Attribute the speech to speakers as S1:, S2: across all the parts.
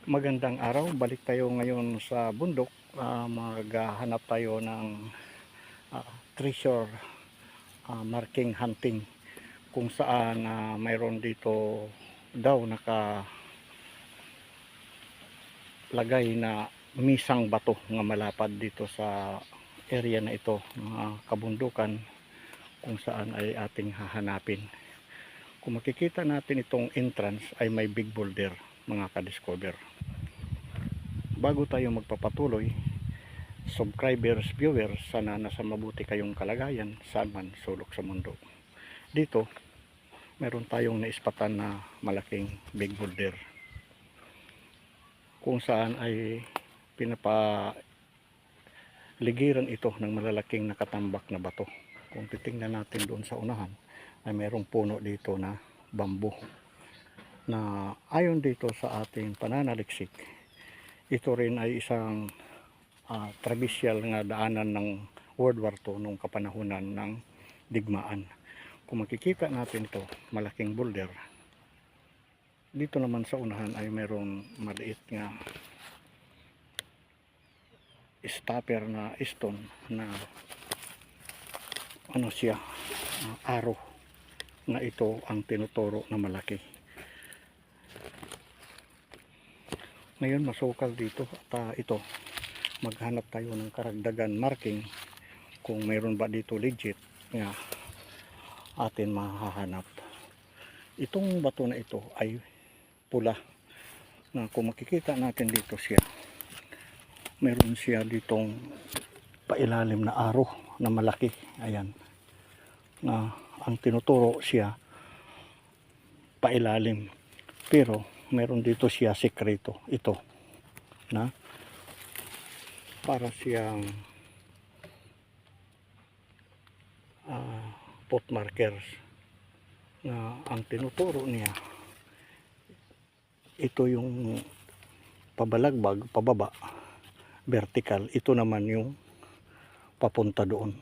S1: Magandang araw, balik tayo ngayon sa bundok. Maghahanap tayo ng treasure marking hunting, kung saan mayroon dito daw nakalagay na misang bato nga malapad dito sa area na ito, kabundukan, kung saan ay ating hahanapin. Kung makikita natin itong entrance ay may big boulder, mga ka-discover. Bago tayo magpapatuloy, subscribers, viewers, sana nasa mabuti kayong kalagayan saan man sulok sa mundo. Dito meron tayong naispatan na malaking big boulder, kung saan ay pinapaligiran ito ng malalaking nakatambak na bato. Kung titingnan natin doon sa unahan ay mayroong puno dito na bamboo, na ayon dito sa ating pananaliksik, ito rin ay isang trabisyal nga daanan ng World War II nung kapanahunan ng digmaan. Kung makikita natin ito, malaking boulder. Dito naman sa unahan ay mayroong maliit nga stopper na stone na ano siya, arrow, na ito ang tinuturo na malaki. Ngayon masukal dito at ito, maghanap tayo ng karagdagan marking kung mayroon ba dito legit nga atin mahahanap. Itong bato na ito ay pula, na kung makikita natin dito siya, mayroon siya ditong pailalim na arrow na malaki. Ayan, na ang tinuturo siya pailalim, pero meron dito siya sekreto, ito na para siyang pot markers, na ang tinuturo niya ito yung pabalagbag, pababa, vertical. Ito naman yung papunta doon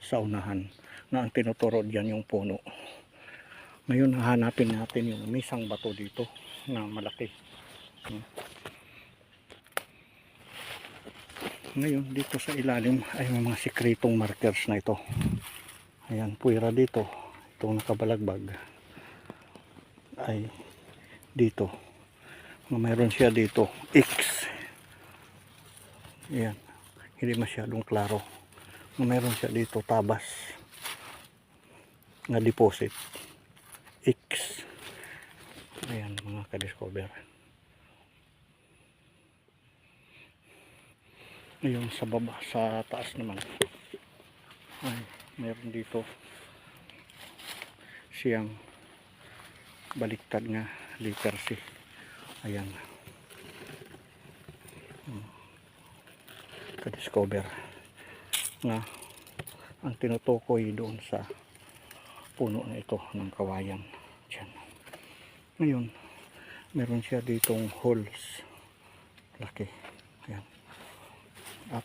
S1: sa unahan, na ang tinuturo diyan yung puno. Ngayon hahanapin natin yung misang bato dito na malaki. Ngayon dito sa ilalim ay may mga sikretong markers na ito. Ayan, puwera dito. Itong nakabalagbag ay dito. Mayroon siya dito X. Ayan, hindi masyadong klaro. Mayroon siya dito tabas na deposit X. Ayan mga ka-discover. Ngayon sa baba, sa taas naman ay mayroon dito siyang baliktad nga letter C. Ayan, ka-discover, na ang tinutukoy doon sa puno na ito ng kawayan dyan. Ngayon meron siya ditong holes laki. Ayan, at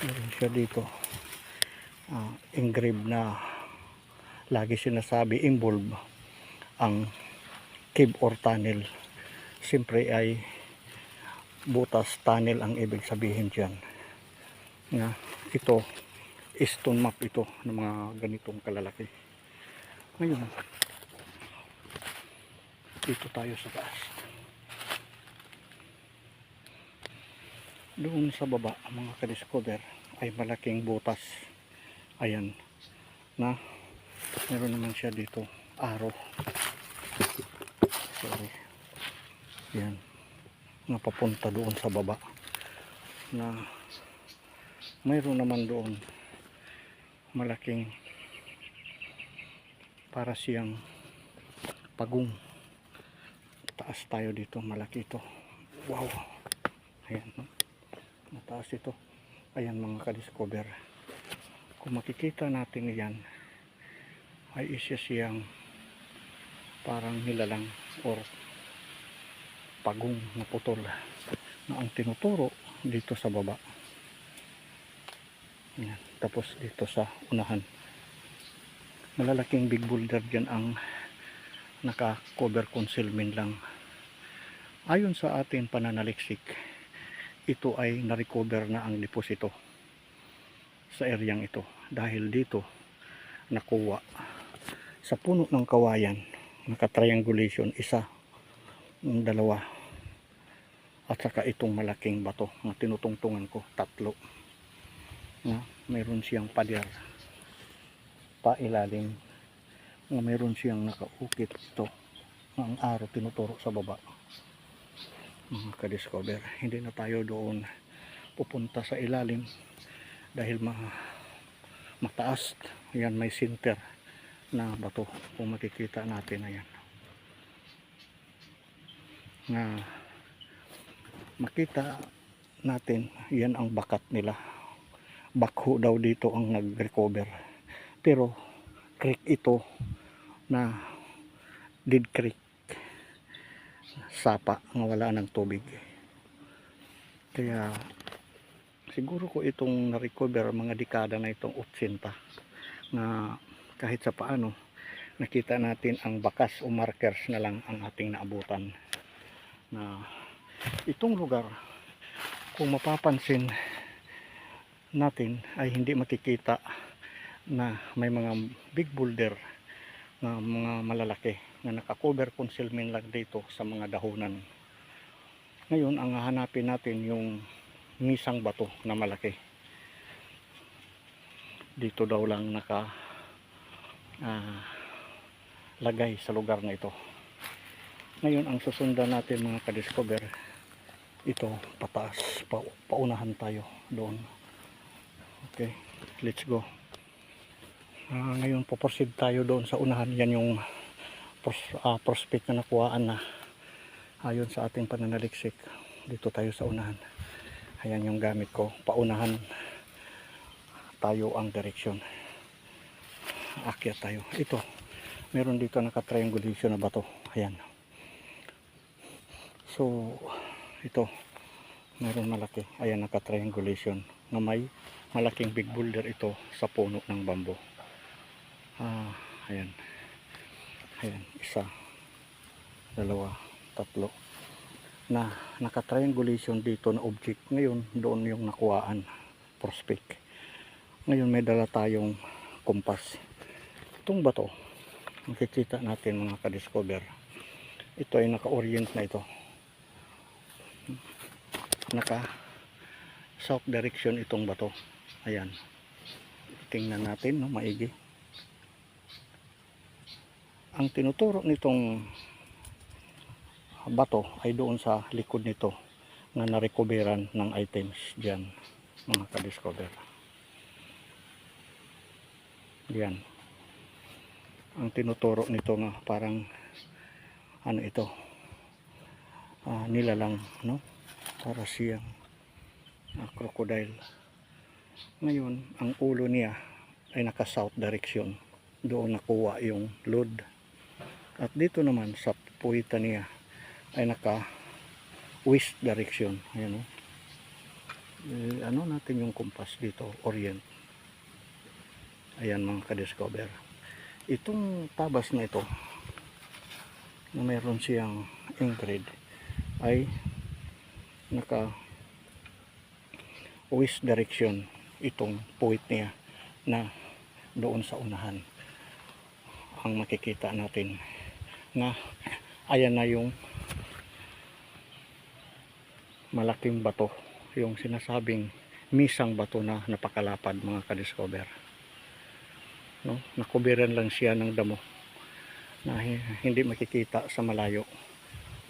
S1: meron siya dito engraved na lagi sinasabi involve ang cave or tunnel. Siyempre ay butas, tunnel ang ibig sabihin dyan, na ito stone map ito ng mga ganitong kalalaki. Ngayon dito tayo sa taas. Doon sa baba mga ka-discover ay malaking butas. Ayan, na meron naman siya dito arrow. Sorry. Yan, na papunta doon sa baba, na mayroon naman doon malaking para siyang pagong. Taas tayo dito, malaki ito. Wow, ayan, mataas ito. Ayan mga ka-discover, kung makikita natin yan ay isa siyang parang nilalang or pagong na putol, na ang tinuturo dito sa baba. Yan. Tapos dito sa unahan malalaking big boulder dyan ang naka cover concealment lang. Ayon sa ating pananaliksik, ito ay na-recover na ang deposito sa eryang ito dahil dito nakuha sa puno ng kawayan, naka-triangulation, isa, dalawa, at saka itong malaking bato na tinutungtungan ko, tatlo, na mayroon siyang pader pa ilalim, na mayroon siyang nakaukit ito na ang araw tinuturo sa baba. Mga ka-discover, hindi na tayo doon pupunta sa ilalim dahil mataas. Yan, may center na bato kung makikita natin. Ayan, na makita natin, yan ang bakat nila. Bakho daw dito ang nag-recover, pero creek ito na dead creek, sapa nga wala ng tubig. Kaya siguro ko itong na-recover mga dekada na itong 80, na kahit sa paano nakita natin ang bakas o markers na lang ang ating naabutan. Na itong lugar, kung mapapansin natin, ay hindi makikita na may mga big boulder na mga malalaki na naka-cover concealment lang dito sa mga dahunan. Ngayon, ang hahanapin natin yung misang bato na malaki. Dito daw lang naka lagay sa lugar na ito. Ngayon, ang susundan natin mga ka-discover, ito pataas, paunahan tayo doon. Okay, let's go. Ngayon poproceed tayo doon sa unahan. Yan yung prospect na nakuhaan na ayon sa ating pananaliksik. Dito tayo sa unahan. Ayan yung gamit ko, paunahan tayo ang direksyon. Akyat tayo. Ito, meron dito naka-triangulation na bato. Ayan. So ito, meron malaki. Ayan, naka-triangulation na may malaking big boulder ito sa puno ng bambo. Ayan. Ayan, isa, dalawa, tatlo na naka-triangulation dito na object. Ngayon, doon yung nakuhaan, prospect. Ngayon, may dala tayong kompas. Itong bato, makikita natin mga ka-discover, ito ay naka-orient na ito. Naka south direction itong bato. Ayan, tingnan natin, no, maigi. Ang tinuturo nitong bato ay doon sa likod nito na narecoveran ng items dyan mga ka-discover. Yan ang tinuturo nito, nga parang ano ito, nilalang, no, para siyang crocodile. Ngayon, ang ulo niya ay naka south direction, doon nakuha yung load. At dito naman sa puwitan niya ay naka west direction. Ayan, ano natin yung compass dito, orient. Ayan mga ka-discover, itong tabas na ito na meron siyang engraved ay naka west direction itong puwit niya na doon sa unahan. Ang makikita natin na ayan na yung malaking bato, yung sinasabing misang bato na napakalapad mga ka-discover, no? Nakubiran lang siya ng damo na hindi makikita sa malayo.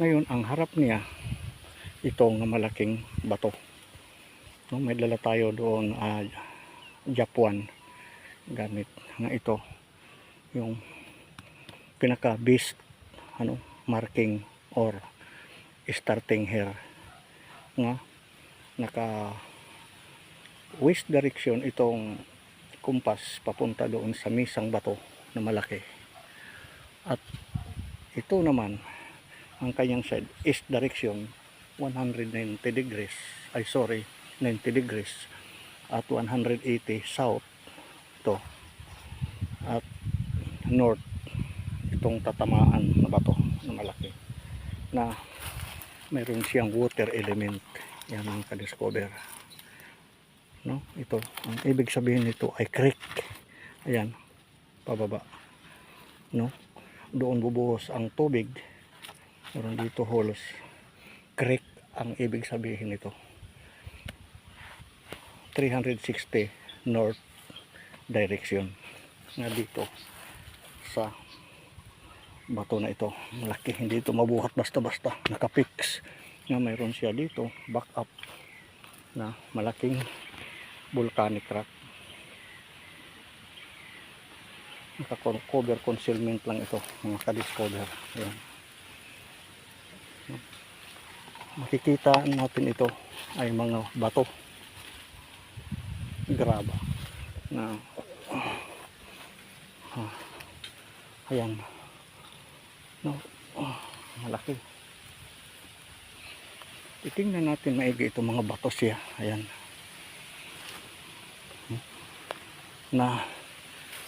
S1: Ngayon, ang harap niya itong malaking bato, no? May dala tayo doon Japan gamit nga ito, yung pinaka base marking or starting here nga naka west direction itong kumpas papunta doon sa misang bato na malaki. At ito naman ang kanyang side east direction, 190 degrees, 90 degrees at 180 south to, at north itong tatamaan na bato na malaki na mayroon siyang water element. Yan mga ka-discover, no? Ito, ang ibig sabihin nito ay creek. Ayan, pababa, no? Doon bubuhos ang tubig. Meron dito holes. Creek ang ibig sabihin nito. 360 north direction na dito sa bato na ito. Malaki, hindi ito mabuhat basta-basta. Nakapix na mayroon siya dito back up na malaking volcanic rock. Naka-cover concealment lang ito mga ka-discover. Ayan. Makikita natin ito ay mga bato, graba na ayan, no? Malaki. Titingnan natin maigi itong mga bato siya. Ayan, na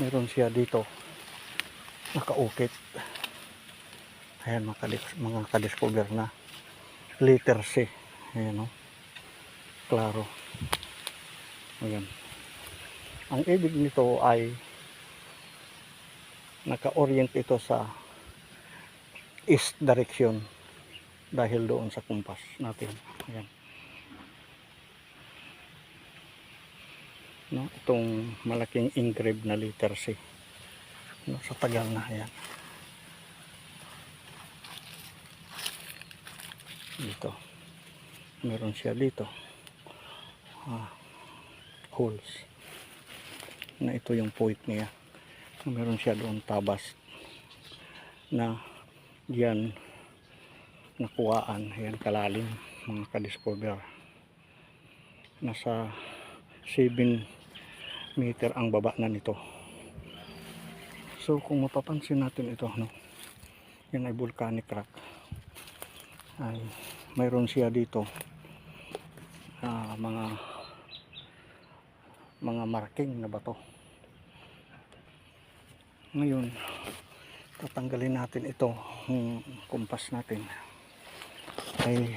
S1: meron siya dito nakaukit. Ayan mga ka-discover na letter C. Ayan, no? Klaro. Ayan. Ang ibig nito ay naka-orient ito sa east direction dahil doon sa compass natin. Ayan. No, itong malaking engraved na letter C, no, sa tagal na. Ayan. Dito meron siya dito holes na ito yung point niya. Meron siya doon tabas na diyan nakuhaan. Ayan, kalalim mga ka-discover. Nasa 7 meter ang baba na nito. So kung mapapansin natin ito, no, yan ay volcanic rock. Ay mayroon siya dito mga marking na bato. Ngayon tatanggalin natin ito, yung kumpas natin ay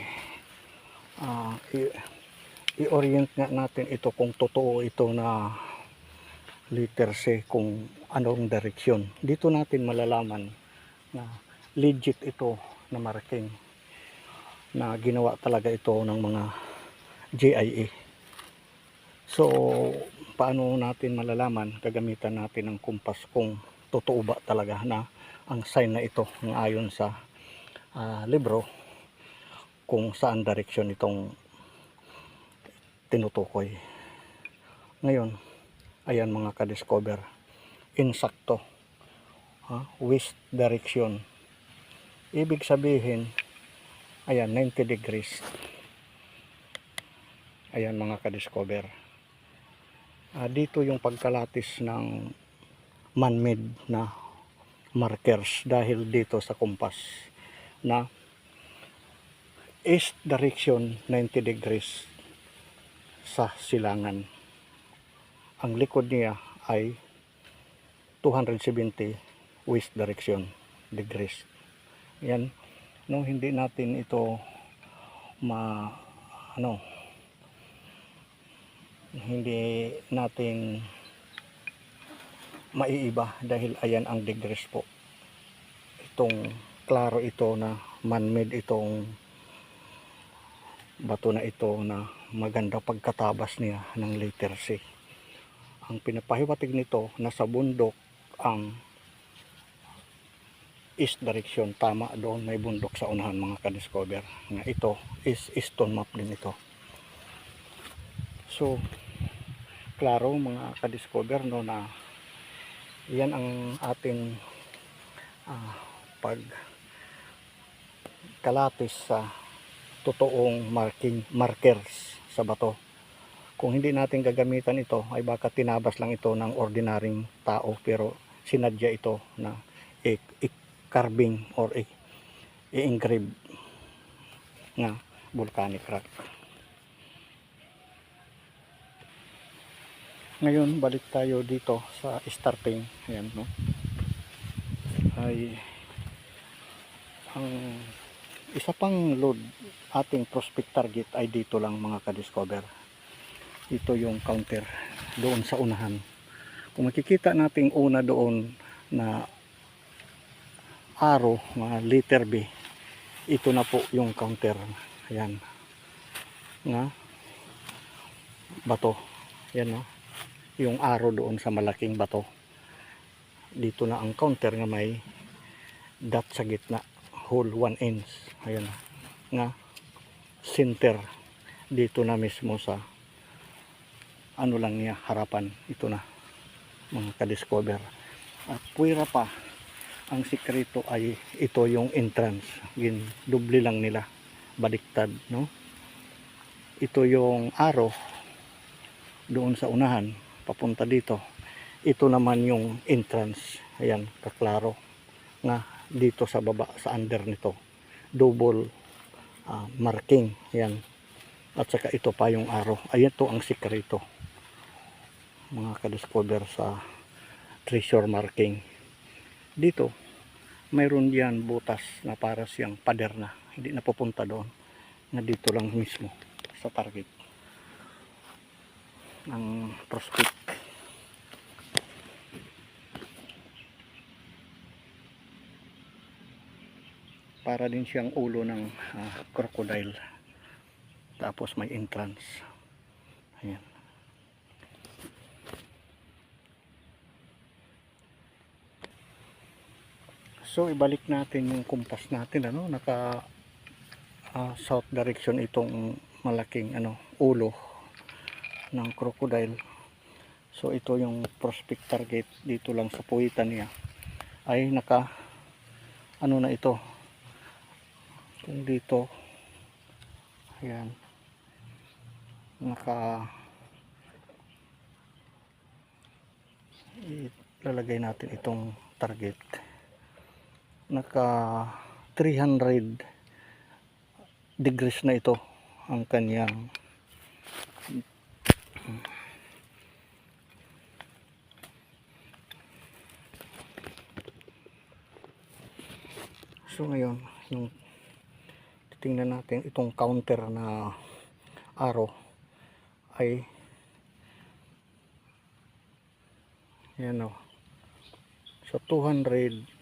S1: i-orient nga natin ito kung totoo ito na letter C, kung anong direksyon. Dito natin malalaman na legit ito na marking, na ginawa talaga ito ng mga GIA. So paano natin malalaman? Gagamitan natin ng kumpas kung totoo ba talaga na ang sign na ito ng ayon sa libro, kung saan direksyon itong tinutukoy. Ngayon, ayan mga ka-discover, insakto, west direction. Ibig sabihin, ayan, 90 degrees. Ayan mga ka-discover. Dito yung pagkalatis ng man-made na markers dahil dito sa compass na east direction 90 degrees sa silangan. Ang likod niya ay 270 west direction degrees. Yan, no, hindi natin ito hindi natin maiiba dahil ayan ang degrees po. Itong klaro ito na man-made itong bato na ito na maganda pagkatabas niya ng letter C. Ang pinapahiwatig nito, nasa bundok ang east direction. Tama, doon may bundok sa unahan mga ka-discover. Nga ito is stone map din ito. So klaro mga ka-discover, no, na yan ang ating pagkalatis sa totoong markers sa bato. Kung hindi natin gagamitan ito, ay baka tinabas lang ito ng ordinaryong tao, pero sinadya ito na i-carving or i-engrave na volcanic rock. Ngayon balik tayo dito sa starting. Ayan, no, ay ang Isa pang load ating prospect target ay dito lang mga ka-discover. Ito yung counter doon sa unahan. Kung makikita natin una doon na arrow, mga letter B, ito na po yung counter. Ayan nga bato, yan no, yung arrow doon sa malaking bato. Dito na ang counter nga may dot sa gitna, hole 1 inch. Ayan nga center dito na mismo sa ano lang niya, harapan. Ito na mga ka-discover. At puwera pa, ang sikreto ay ito yung entrance. Doble lang nila, baliktad, no? Ito yung arrow doon sa unahan papunta dito. Ito naman yung entrance. Ayan, kaklaro nga dito sa baba, sa under nito, double marking. Ayan, at saka ito pa yung arrow. Ayan, to ang sikreto mga ka-discover sa treasure marking. Dito mayroon diyan butas na para siyang pader na hindi napupunta doon, na dito lang mismo sa target ng prospect. Para din siyang ulo ng crocodile, tapos may entrance. Ayan. So ibalik natin yung compass natin, ano, naka south direction itong malaking ulo ng crocodile. So ito yung prospect target, dito lang sa puwitan niya ay naka na ito, kung dito, ayan, naka ilalagay natin itong target, naka 300 degrees na ito ang kanyang so ngayon yung titingnan natin itong counter na arrow ay yan o, so 200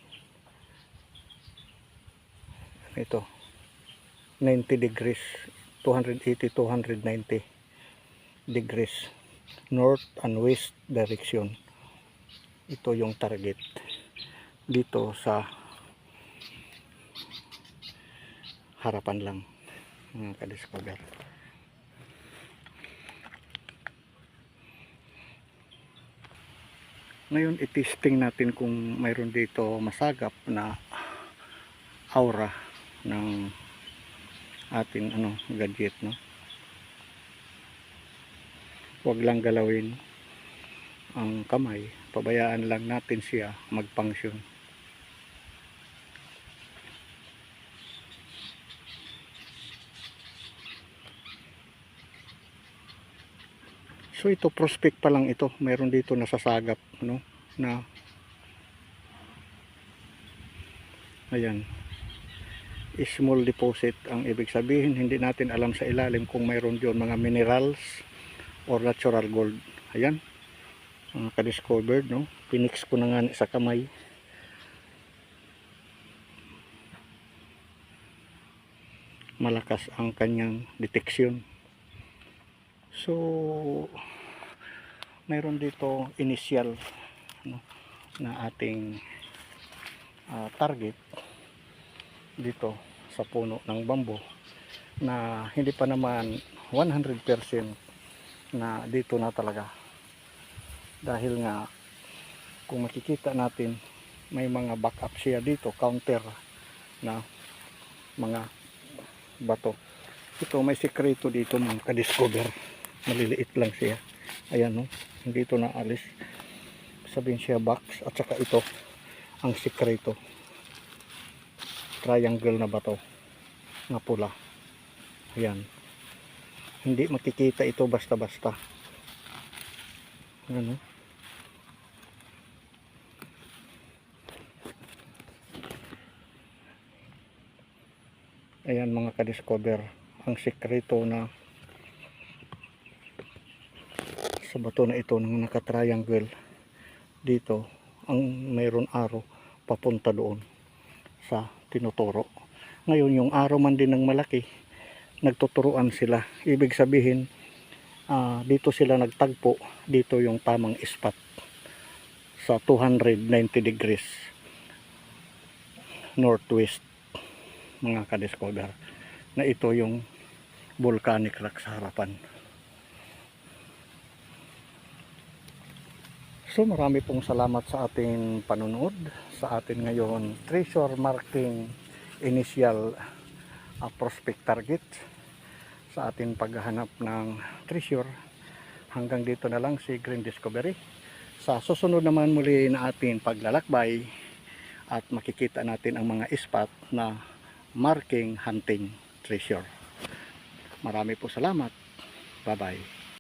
S1: ito 90 degrees, 280 290 degrees north and west direction. Ito yung target dito sa harapan lang mga ka-discover. Ngayon i-testing natin kung mayroon dito masagap na aura ng ating gadget, no? Huwag lang galawin ang kamay, pabayaan lang natin siya mag-function. So ito prospect pa lang ito, mayroon dito nasasagap, no, na ayan, small deposit ang ibig sabihin. Hindi natin alam sa ilalim kung mayroon diyon mga minerals or natural gold. Ayan, mga ka-discovered, no, pinix ko na nga sa kamay. Malakas ang kanyang detection. So mayroon dito initial, no, na ating target dito sa puno ng bamboo, na hindi pa naman 100% na dito na talaga, dahil nga kung makikita natin may mga backup siya dito, counter na mga bato. Ito may sikreto dito mga ka-discover, maliliit lang siya. Ayan, no, hindi ito naalis, sabihin siya box. At saka ito ang sikreto, triangle na bato na pula. Ayan, hindi makikita ito basta-basta. Ayan, no? Ayan mga ka-discover, ang sekreto na sa bato na ito ng naka-triangle dito, ang mayroon araw papunta doon sa tinuturo. Ngayon yung araw man din ng malaki, nagtuturuan sila. Ibig sabihin, dito sila nagtagpo, dito yung tamang spot sa 290 degrees northwest mga ka-discover, na ito yung volcanic rock sa harapan. So marami pong salamat sa ating panonood sa atin ngayon treasure marking initial prospect target sa ating paghahanap ng treasure. Hanggang dito na lang si Green Discovery. Sa susunod naman muli na ating paglalakbay at makikita natin ang mga spot na marking hunting treasure. Marami po salamat. Bye bye.